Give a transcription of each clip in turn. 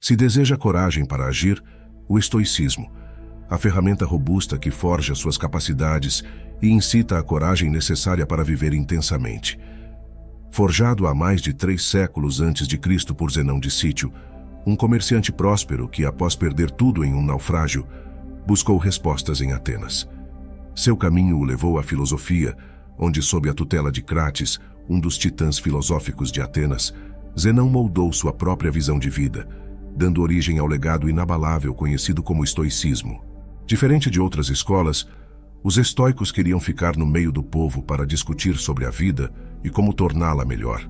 Se deseja coragem para agir, o estoicismo, a ferramenta robusta que forja suas capacidades e incita a coragem necessária para viver intensamente. Forjado há mais de 3 séculos antes de Cristo por Zenão de Cítio, um comerciante próspero que, após perder tudo em um naufrágio, buscou respostas em Atenas. Seu caminho o levou à filosofia, onde, sob a tutela de Crates, um dos titãs filosóficos de Atenas, Zenão moldou sua própria visão de vida, dando origem ao legado inabalável conhecido como estoicismo. Diferente de outras escolas, os estoicos queriam ficar no meio do povo para discutir sobre a vida e como torná-la melhor.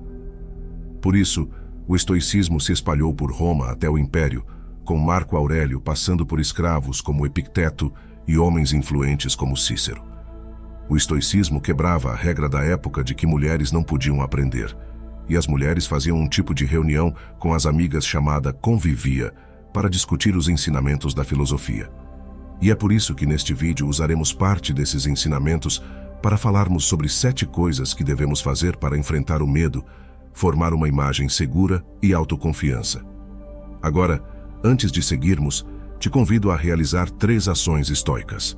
Por isso, o estoicismo se espalhou por Roma até o Império, com Marco Aurélio passando por escravos como Epicteto e homens influentes como Cícero. O estoicismo quebrava a regra da época de que mulheres não podiam aprender, e as mulheres faziam um tipo de reunião com as amigas chamada convivia para discutir os ensinamentos da filosofia. E é por isso que neste vídeo usaremos parte desses ensinamentos para falarmos sobre 7 coisas que devemos fazer para enfrentar o medo, formar uma imagem segura e autoconfiança. Agora, antes de seguirmos, te convido a realizar 3 ações estoicas.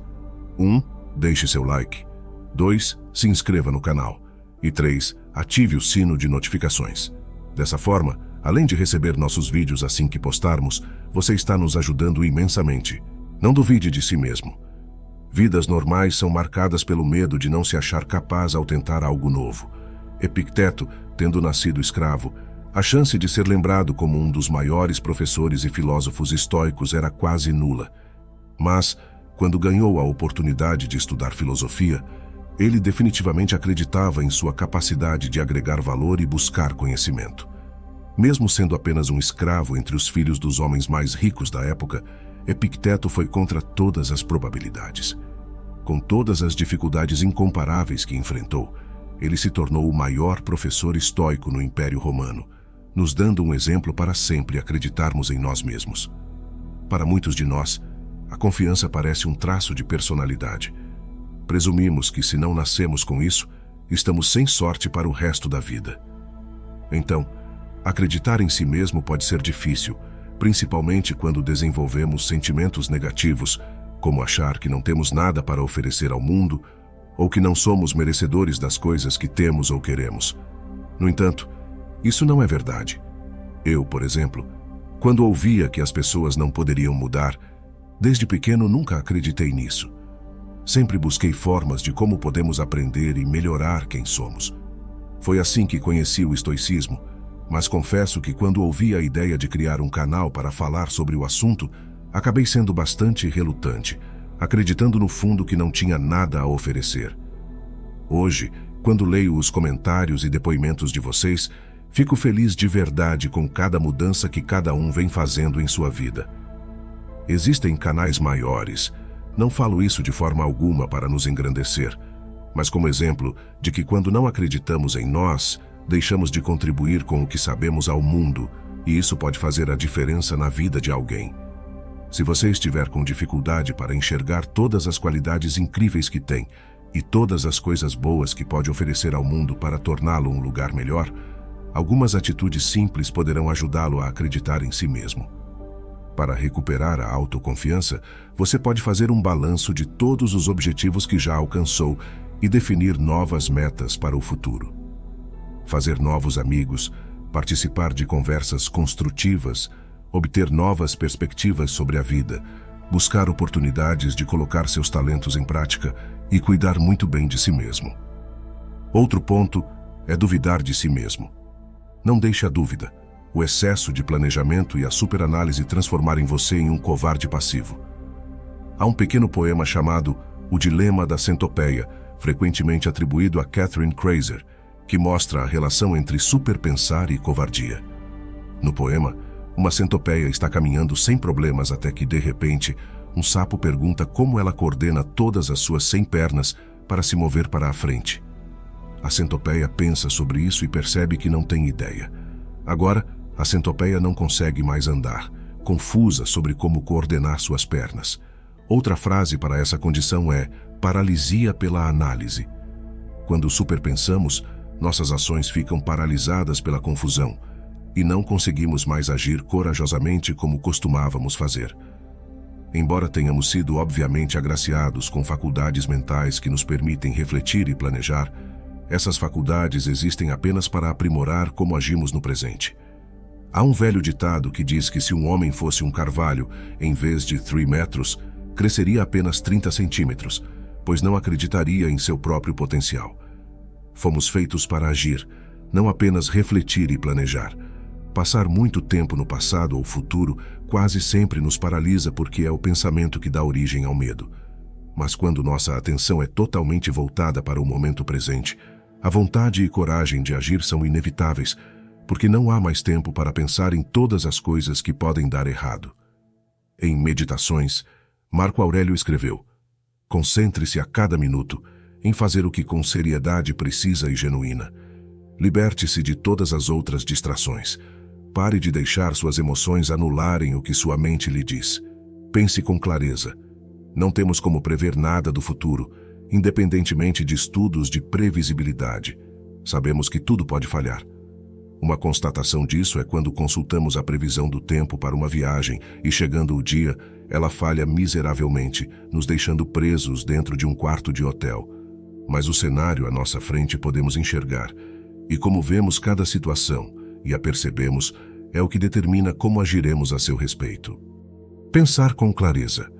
1. Deixe seu like. 2. Se inscreva no canal. E 3. Ative o sino de notificações. Dessa forma, além de receber nossos vídeos assim que postarmos, você está nos ajudando imensamente. Não duvide de si mesmo. Vidas normais são marcadas pelo medo de não se achar capaz ao tentar algo novo. Epicteto, tendo nascido escravo, a chance de ser lembrado como um dos maiores professores e filósofos estoicos era quase nula. Mas, quando ganhou a oportunidade de estudar filosofia, ele definitivamente acreditava em sua capacidade de agregar valor e buscar conhecimento. Mesmo sendo apenas um escravo entre os filhos dos homens mais ricos da época, Epicteto foi contra todas as probabilidades. Com todas as dificuldades incomparáveis que enfrentou, ele se tornou o maior professor estoico no Império Romano, nos dando um exemplo para sempre acreditarmos em nós mesmos. Para muitos de nós, a confiança parece um traço de personalidade. Presumimos que, se não nascemos com isso, estamos sem sorte para o resto da vida. Então, acreditar em si mesmo pode ser difícil, principalmente quando desenvolvemos sentimentos negativos, como achar que não temos nada para oferecer ao mundo ou que não somos merecedores das coisas que temos ou queremos. No entanto, isso não é verdade. Eu, por exemplo, quando ouvia que as pessoas não poderiam mudar, desde pequeno nunca acreditei nisso. Sempre busquei formas de como podemos aprender e melhorar quem somos. Foi assim que conheci o estoicismo, mas confesso que quando ouvi a ideia de criar um canal para falar sobre o assunto, acabei sendo bastante relutante, acreditando no fundo que não tinha nada a oferecer. Hoje, quando leio os comentários e depoimentos de vocês, fico feliz de verdade com cada mudança que cada um vem fazendo em sua vida. Existem canais maiores. Não falo isso de forma alguma para nos engrandecer, mas como exemplo de que quando não acreditamos em nós, deixamos de contribuir com o que sabemos ao mundo, e isso pode fazer a diferença na vida de alguém. Se você estiver com dificuldade para enxergar todas as qualidades incríveis que tem e todas as coisas boas que pode oferecer ao mundo para torná-lo um lugar melhor, algumas atitudes simples poderão ajudá-lo a acreditar em si mesmo. Para recuperar a autoconfiança, você pode fazer um balanço de todos os objetivos que já alcançou e definir novas metas para o futuro. Fazer novos amigos, participar de conversas construtivas, obter novas perspectivas sobre a vida, buscar oportunidades de colocar seus talentos em prática e cuidar muito bem de si mesmo. Outro ponto é duvidar de si mesmo. Não deixe a dúvida, o excesso de planejamento e a superanálise transformarem você em um covarde passivo. Há um pequeno poema chamado O Dilema da Centopeia, frequentemente atribuído a Catherine Crazer, que mostra a relação entre superpensar e covardia. No poema, uma centopeia está caminhando sem problemas até que, de repente, um sapo pergunta como ela coordena todas as suas 100 pernas para se mover para a frente. A centopeia pensa sobre isso e percebe que não tem ideia. Agora, a centopeia não consegue mais andar, confusa sobre como coordenar suas pernas. Outra frase para essa condição é paralisia pela análise. Quando superpensamos, nossas ações ficam paralisadas pela confusão, e não conseguimos mais agir corajosamente como costumávamos fazer. Embora tenhamos sido obviamente agraciados com faculdades mentais que nos permitem refletir e planejar, essas faculdades existem apenas para aprimorar como agimos no presente. Há um velho ditado que diz que se um homem fosse um carvalho, em vez de 3 metros, cresceria apenas 30 centímetros, pois não acreditaria em seu próprio potencial. Fomos feitos para agir, não apenas refletir e planejar. Passar muito tempo no passado ou futuro quase sempre nos paralisa porque é o pensamento que dá origem ao medo. Mas quando nossa atenção é totalmente voltada para o momento presente, a vontade e coragem de agir são inevitáveis, porque não há mais tempo para pensar em todas as coisas que podem dar errado. Em Meditações, Marco Aurélio escreveu: concentre-se a cada minuto em fazer o que com seriedade precisa e genuína. Liberte-se de todas as outras distrações. Pare de deixar suas emoções anularem o que sua mente lhe diz. Pense com clareza. Não temos como prever nada do futuro, independentemente de estudos de previsibilidade. Sabemos que tudo pode falhar. Uma constatação disso é quando consultamos a previsão do tempo para uma viagem e, chegando o dia, ela falha miseravelmente, nos deixando presos dentro de um quarto de hotel. Mas o cenário à nossa frente podemos enxergar, e como vemos cada situação e a percebemos, é o que determina como agiremos a seu respeito. Pensar com clareza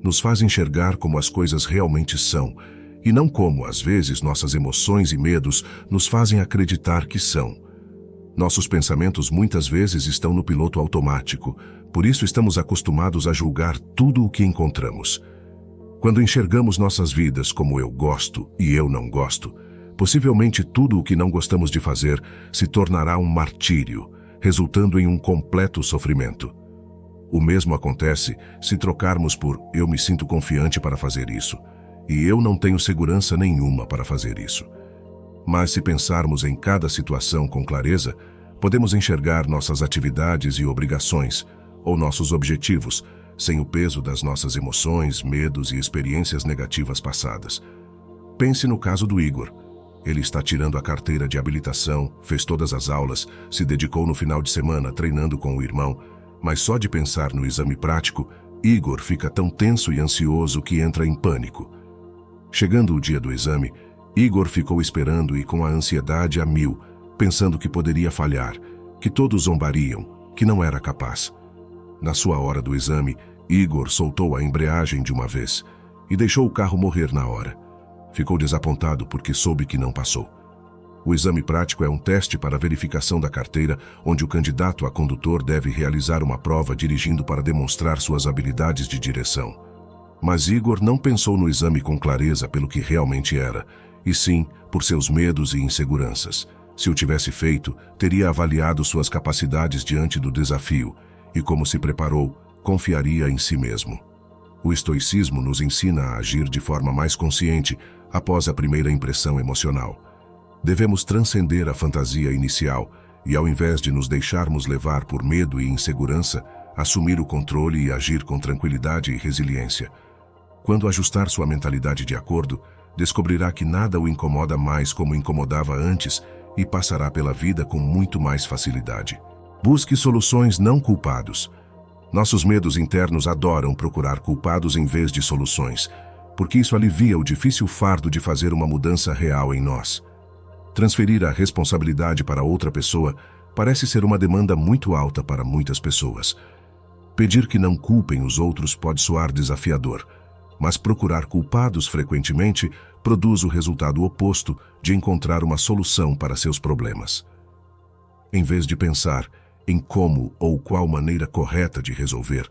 nos faz enxergar como as coisas realmente são, e não como, às vezes, nossas emoções e medos nos fazem acreditar que são. Nossos pensamentos muitas vezes estão no piloto automático, por isso estamos acostumados a julgar tudo o que encontramos. Quando enxergamos nossas vidas como eu gosto e eu não gosto, possivelmente tudo o que não gostamos de fazer se tornará um martírio, resultando em um completo sofrimento. O mesmo acontece se trocarmos por eu me sinto confiante para fazer isso, e eu não tenho segurança nenhuma para fazer isso. Mas se pensarmos em cada situação com clareza, podemos enxergar nossas atividades e obrigações, ou nossos objetivos, sem o peso das nossas emoções, medos e experiências negativas passadas. Pense no caso do Igor. Ele está tirando a carteira de habilitação, fez todas as aulas, se dedicou no final de semana treinando com o irmão, mas só de pensar no exame prático, Igor fica tão tenso e ansioso que entra em pânico. Chegando o dia do exame, Igor ficou esperando e com a ansiedade a mil, pensando que poderia falhar, que todos zombariam, que não era capaz. Na sua hora do exame, Igor soltou a embreagem de uma vez e deixou o carro morrer na hora. Ficou desapontado porque soube que não passou. O exame prático é um teste para a verificação da carteira, onde o candidato a condutor deve realizar uma prova dirigindo para demonstrar suas habilidades de direção. Mas Igor não pensou no exame com clareza pelo que realmente era, e sim por seus medos e inseguranças. Se o tivesse feito, teria avaliado suas capacidades diante do desafio, e como se preparou, confiaria em si mesmo. O estoicismo nos ensina a agir de forma mais consciente após a primeira impressão emocional. Devemos transcender a fantasia inicial e, ao invés de nos deixarmos levar por medo e insegurança, assumir o controle e agir com tranquilidade e resiliência. Quando ajustar sua mentalidade de acordo, descobrirá que nada o incomoda mais como incomodava antes e passará pela vida com muito mais facilidade. Busque soluções, não culpados. Nossos medos internos adoram procurar culpados em vez de soluções, porque isso alivia o difícil fardo de fazer uma mudança real em nós. Transferir a responsabilidade para outra pessoa parece ser uma demanda muito alta para muitas pessoas. Pedir que não culpem os outros pode soar desafiador, mas procurar culpados frequentemente produz o resultado oposto de encontrar uma solução para seus problemas. Em vez de pensar em como ou qual maneira correta de resolver,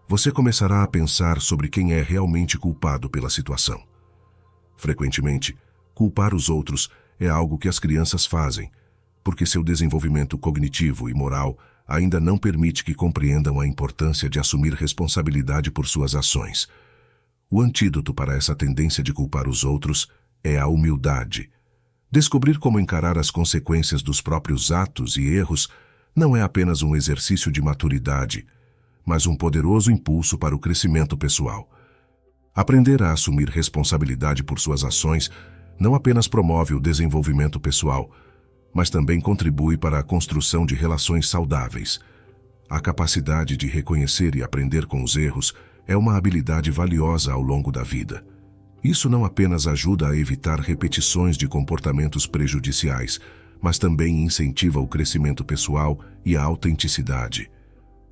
você começará a pensar sobre quem é realmente culpado pela situação. Frequentemente, culpar os outros é algo que as crianças fazem, porque seu desenvolvimento cognitivo e moral ainda não permite que compreendam a importância de assumir responsabilidade por suas ações. O antídoto para essa tendência de culpar os outros é a humildade. Descobrir como encarar as consequências dos próprios atos e erros não é apenas um exercício de maturidade, mas um poderoso impulso para o crescimento pessoal. Aprender a assumir responsabilidade por suas ações não apenas promove o desenvolvimento pessoal, mas também contribui para a construção de relações saudáveis. A capacidade de reconhecer e aprender com os erros é uma habilidade valiosa ao longo da vida. Isso não apenas ajuda a evitar repetições de comportamentos prejudiciais, mas também incentiva o crescimento pessoal e a autenticidade.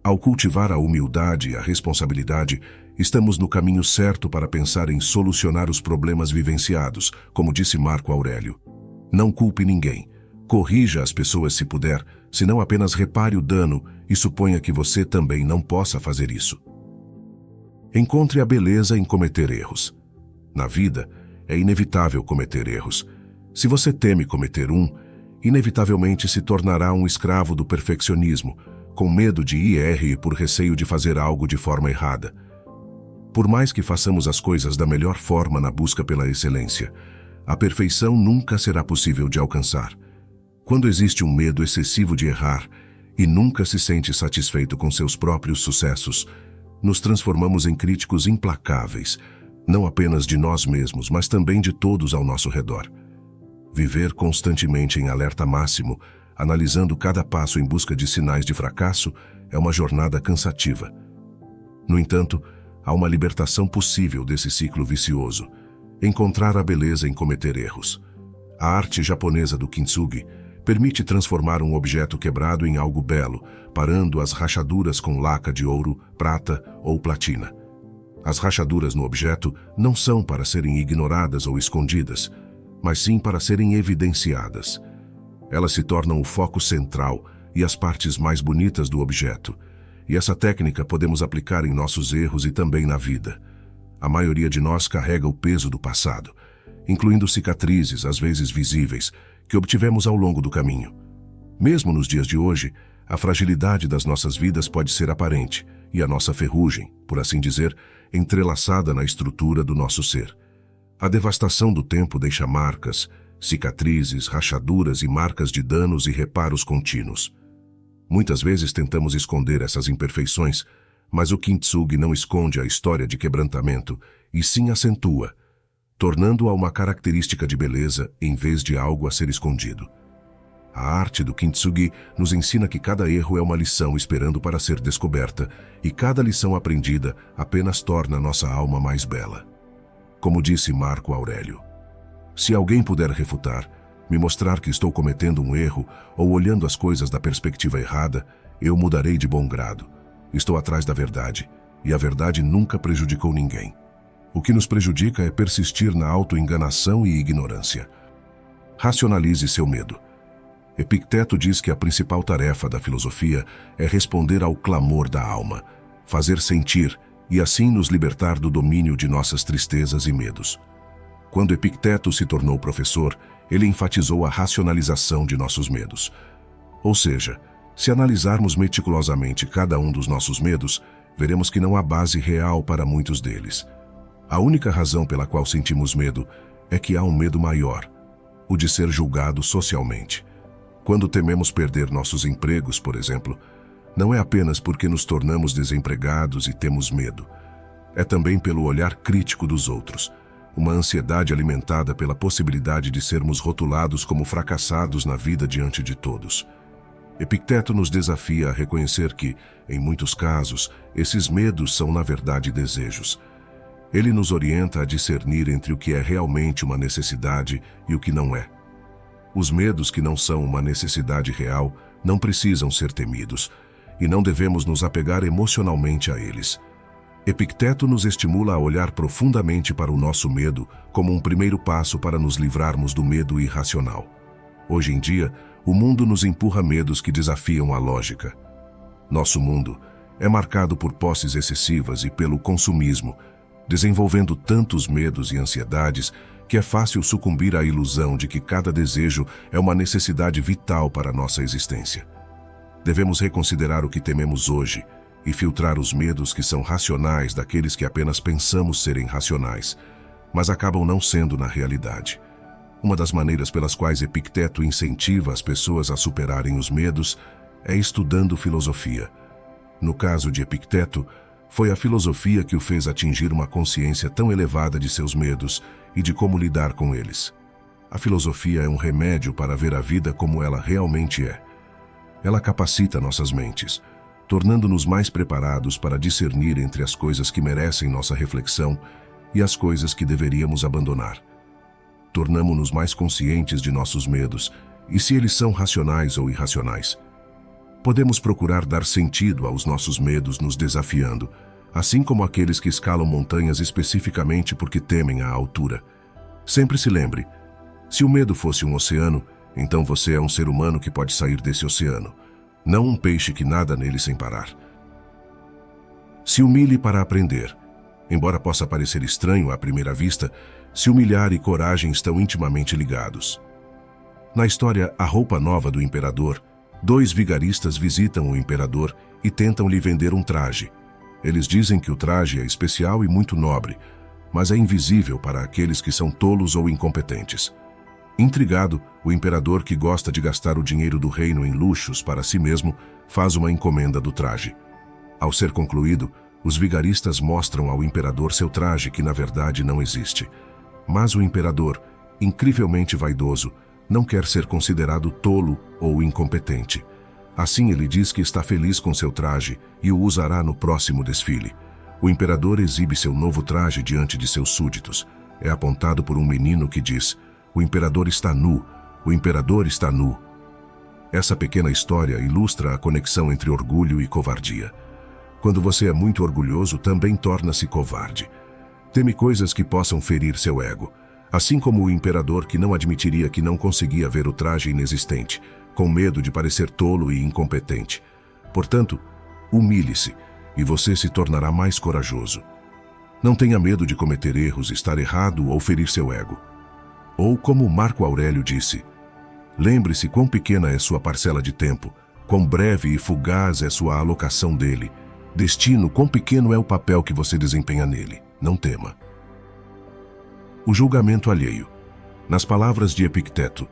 Ao cultivar a humildade e a responsabilidade, estamos no caminho certo para pensar em solucionar os problemas vivenciados, como disse Marco Aurélio. Não culpe ninguém. Corrija as pessoas se puder, senão apenas repare o dano e suponha que você também não possa fazer isso. Encontre a beleza em cometer erros. Na vida, é inevitável cometer erros. Se você teme cometer um, inevitavelmente se tornará um escravo do perfeccionismo, com medo de ir e por receio de fazer algo de forma errada. Por mais que façamos as coisas da melhor forma na busca pela excelência, a perfeição nunca será possível de alcançar. Quando existe um medo excessivo de errar e nunca se sente satisfeito com seus próprios sucessos, nos transformamos em críticos implacáveis, não apenas de nós mesmos, mas também de todos ao nosso redor. Viver constantemente em alerta máximo, analisando cada passo em busca de sinais de fracasso, é uma jornada cansativa. No entanto, há uma libertação possível desse ciclo vicioso: encontrar a beleza em cometer erros. A arte japonesa do kintsugi permite transformar um objeto quebrado em algo belo, parando as rachaduras com laca de ouro, prata ou platina. As rachaduras no objeto não são para serem ignoradas ou escondidas, mas sim para serem evidenciadas. Elas se tornam o foco central e as partes mais bonitas do objeto, e essa técnica podemos aplicar em nossos erros e também na vida. A maioria de nós carrega o peso do passado, incluindo cicatrizes, às vezes visíveis, que obtivemos ao longo do caminho. Mesmo nos dias de hoje, a fragilidade das nossas vidas pode ser aparente, e a nossa ferrugem, por assim dizer, entrelaçada na estrutura do nosso ser. A devastação do tempo deixa marcas, cicatrizes, rachaduras e marcas de danos e reparos contínuos. Muitas vezes tentamos esconder essas imperfeições, mas o kintsugi não esconde a história de quebrantamento, e sim acentua, tornando-a uma característica de beleza em vez de algo a ser escondido. A arte do kintsugi nos ensina que cada erro é uma lição esperando para ser descoberta, e cada lição aprendida apenas torna nossa alma mais bela. Como disse Marco Aurélio, se alguém puder refutar, me mostrar que estou cometendo um erro ou olhando as coisas da perspectiva errada, eu mudarei de bom grado. Estou atrás da verdade, e a verdade nunca prejudicou ninguém. O que nos prejudica é persistir na autoenganação e ignorância. Racionalize seu medo. Epicteto diz que a principal tarefa da filosofia é responder ao clamor da alma, fazer sentir e assim nos libertar do domínio de nossas tristezas e medos. Quando Epicteto se tornou professor, ele enfatizou a racionalização de nossos medos. Ou seja, se analisarmos meticulosamente cada um dos nossos medos, veremos que não há base real para muitos deles. A única razão pela qual sentimos medo é que há um medo maior, o de ser julgado socialmente. Quando tememos perder nossos empregos, por exemplo, não é apenas porque nos tornamos desempregados e temos medo. É também pelo olhar crítico dos outros, uma ansiedade alimentada pela possibilidade de sermos rotulados como fracassados na vida diante de todos. Epicteto nos desafia a reconhecer que, em muitos casos, esses medos são na verdade desejos. Ele nos orienta a discernir entre o que é realmente uma necessidade e o que não é. Os medos que não são uma necessidade real não precisam ser temidos, e não devemos nos apegar emocionalmente a eles. Epicteto nos estimula a olhar profundamente para o nosso medo como um primeiro passo para nos livrarmos do medo irracional. Hoje em dia, o mundo nos empurra medos que desafiam a lógica. Nosso mundo é marcado por posses excessivas e pelo consumismo, desenvolvendo tantos medos e ansiedades que é fácil sucumbir à ilusão de que cada desejo é uma necessidade vital para a nossa existência. Devemos reconsiderar o que tememos hoje e filtrar os medos que são racionais daqueles que apenas pensamos serem racionais, mas acabam não sendo na realidade. Uma das maneiras pelas quais Epicteto incentiva as pessoas a superarem os medos é estudando filosofia. No caso de Epicteto, foi a filosofia que o fez atingir uma consciência tão elevada de seus medos e de como lidar com eles. A filosofia é um remédio para ver a vida como ela realmente é. Ela capacita nossas mentes, tornando-nos mais preparados para discernir entre as coisas que merecem nossa reflexão e as coisas que deveríamos abandonar. Tornamo-nos mais conscientes de nossos medos e se eles são racionais ou irracionais. Podemos procurar dar sentido aos nossos medos nos desafiando, assim como aqueles que escalam montanhas especificamente porque temem a altura. Sempre se lembre, se o medo fosse um oceano, então você é um ser humano que pode sair desse oceano, não um peixe que nada nele sem parar. Se humilhe para aprender. Embora possa parecer estranho à primeira vista, se humilhar e coragem estão intimamente ligados. Na história A Roupa Nova do Imperador, 2 vigaristas visitam o imperador e tentam lhe vender um traje. Eles dizem que o traje é especial e muito nobre, mas é invisível para aqueles que são tolos ou incompetentes. Intrigado, o imperador, que gosta de gastar o dinheiro do reino em luxos para si mesmo, faz uma encomenda do traje. Ao ser concluído, os vigaristas mostram ao imperador seu traje, que na verdade não existe. Mas o imperador, incrivelmente vaidoso, não quer ser considerado tolo ou incompetente. Assim ele diz que está feliz com seu traje e o usará no próximo desfile. O imperador exibe seu novo traje diante de seus súditos. É apontado por um menino que diz: "O imperador está nu, o imperador está nu." Essa pequena história ilustra a conexão entre orgulho e covardia. Quando você é muito orgulhoso, também torna-se covarde. Teme coisas que possam ferir seu ego, assim como o imperador, que não admitiria que não conseguia ver o traje inexistente, com medo de parecer tolo e incompetente. Portanto, humilhe-se e você se tornará mais corajoso. Não tenha medo de cometer erros, estar errado ou ferir seu ego. Ou como Marco Aurélio disse: lembre-se quão pequena é sua parcela de tempo, quão breve e fugaz é sua alocação dele. Destino, quão pequeno é o papel que você desempenha nele. Não tema. O julgamento alheio. Nas palavras de Epicteto,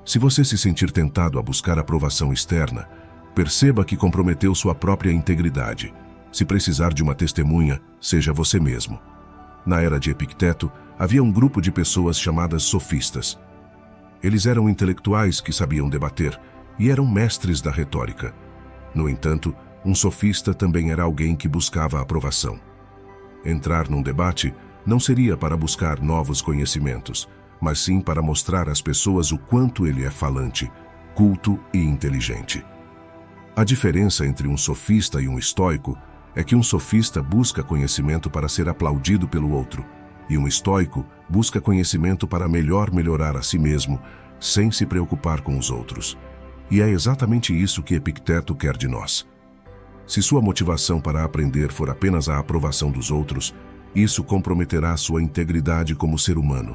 se você se sentir tentado a buscar aprovação externa, perceba que comprometeu sua própria integridade. Se precisar de uma testemunha, seja você mesmo. Na era de Epicteto, havia um grupo de pessoas chamadas sofistas. Eles eram intelectuais que sabiam debater e eram mestres da retórica. No entanto, um sofista também era alguém que buscava a aprovação. Entrar num debate não seria para buscar novos conhecimentos, mas sim para mostrar às pessoas o quanto ele é falante, culto e inteligente. A diferença entre um sofista e um estoico é que um sofista busca conhecimento para ser aplaudido pelo outro, e um estoico busca conhecimento para melhorar a si mesmo, sem se preocupar com os outros. E é exatamente isso que Epicteto quer de nós. Se sua motivação para aprender for apenas a aprovação dos outros, isso comprometerá sua integridade como ser humano.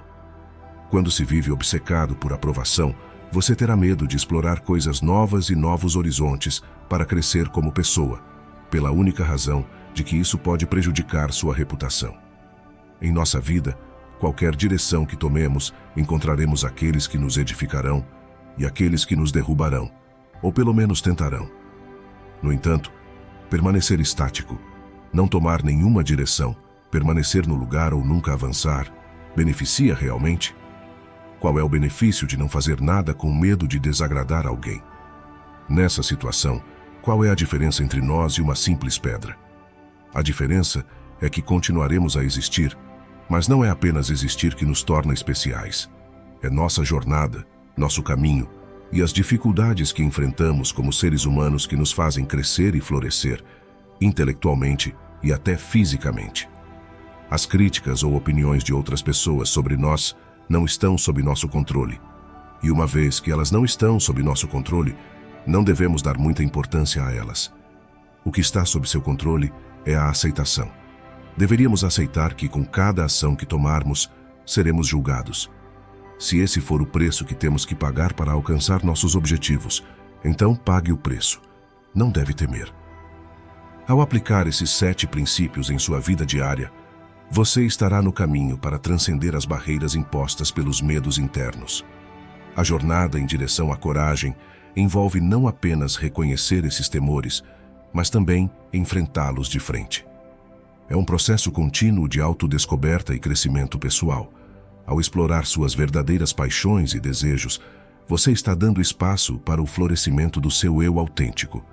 Quando se vive obcecado por aprovação, você terá medo de explorar coisas novas e novos horizontes para crescer como pessoa, pela única razão de que isso pode prejudicar sua reputação. Em nossa vida, qualquer direção que tomemos, encontraremos aqueles que nos edificarão e aqueles que nos derrubarão, ou pelo menos tentarão. No entanto, permanecer estático, não tomar nenhuma direção, permanecer no lugar ou nunca avançar, beneficia realmente? Qual é o benefício de não fazer nada com medo de desagradar alguém? Nessa situação, qual é a diferença entre nós e uma simples pedra? A diferença é que continuaremos a existir, mas não é apenas existir que nos torna especiais. É nossa jornada, nosso caminho e as dificuldades que enfrentamos como seres humanos que nos fazem crescer e florescer, intelectualmente e até fisicamente. As críticas ou opiniões de outras pessoas sobre nós não estão sob nosso controle. E uma vez que elas não estão sob nosso controle, não devemos dar muita importância a elas. O que está sob seu controle é a aceitação. Deveríamos aceitar que com cada ação que tomarmos, seremos julgados. Se esse for o preço que temos que pagar para alcançar nossos objetivos, então pague o preço. Não deve temer. Ao aplicar esses 7 princípios em sua vida diária, você estará no caminho para transcender as barreiras impostas pelos medos internos. A jornada em direção à coragem envolve não apenas reconhecer esses temores, mas também enfrentá-los de frente. É um processo contínuo de autodescoberta e crescimento pessoal. Ao explorar suas verdadeiras paixões e desejos, você está dando espaço para o florescimento do seu eu autêntico.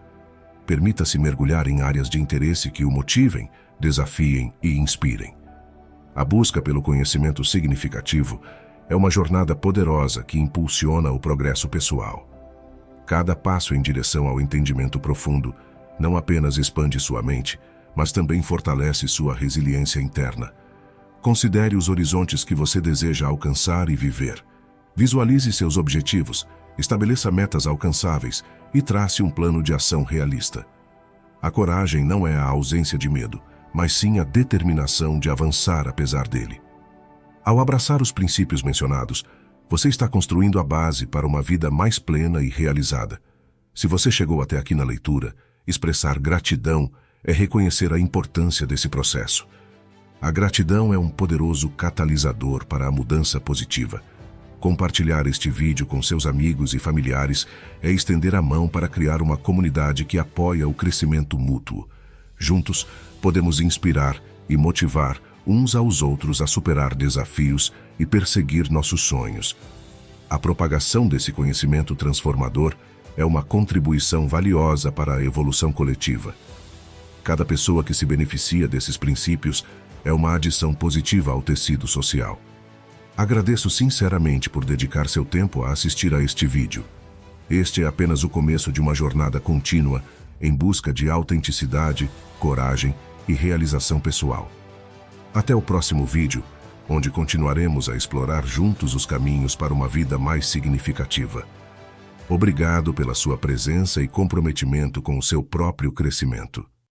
Permita-se mergulhar em áreas de interesse que o motivem, desafiem e inspirem. A busca pelo conhecimento significativo é uma jornada poderosa que impulsiona o progresso pessoal. Cada passo em direção ao entendimento profundo não apenas expande sua mente, mas também fortalece sua resiliência interna. Considere os horizontes que você deseja alcançar e viver. Visualize seus objetivos, estabeleça metas alcançáveis e trace um plano de ação realista. A coragem não é a ausência de medo, mas sim a determinação de avançar apesar dele. Ao abraçar os princípios mencionados, você está construindo a base para uma vida mais plena e realizada. Se você chegou até aqui na leitura, expressar gratidão é reconhecer a importância desse processo. A gratidão é um poderoso catalisador para a mudança positiva. Compartilhar este vídeo com seus amigos e familiares é estender a mão para criar uma comunidade que apoia o crescimento mútuo. Juntos, podemos inspirar e motivar uns aos outros a superar desafios e perseguir nossos sonhos. A propagação desse conhecimento transformador é uma contribuição valiosa para a evolução coletiva. Cada pessoa que se beneficia desses princípios é uma adição positiva ao tecido social. Agradeço sinceramente por dedicar seu tempo a assistir a este vídeo. Este é apenas o começo de uma jornada contínua em busca de autenticidade, coragem e realização pessoal. Até o próximo vídeo, onde continuaremos a explorar juntos os caminhos para uma vida mais significativa. Obrigado pela sua presença e comprometimento com o seu próprio crescimento.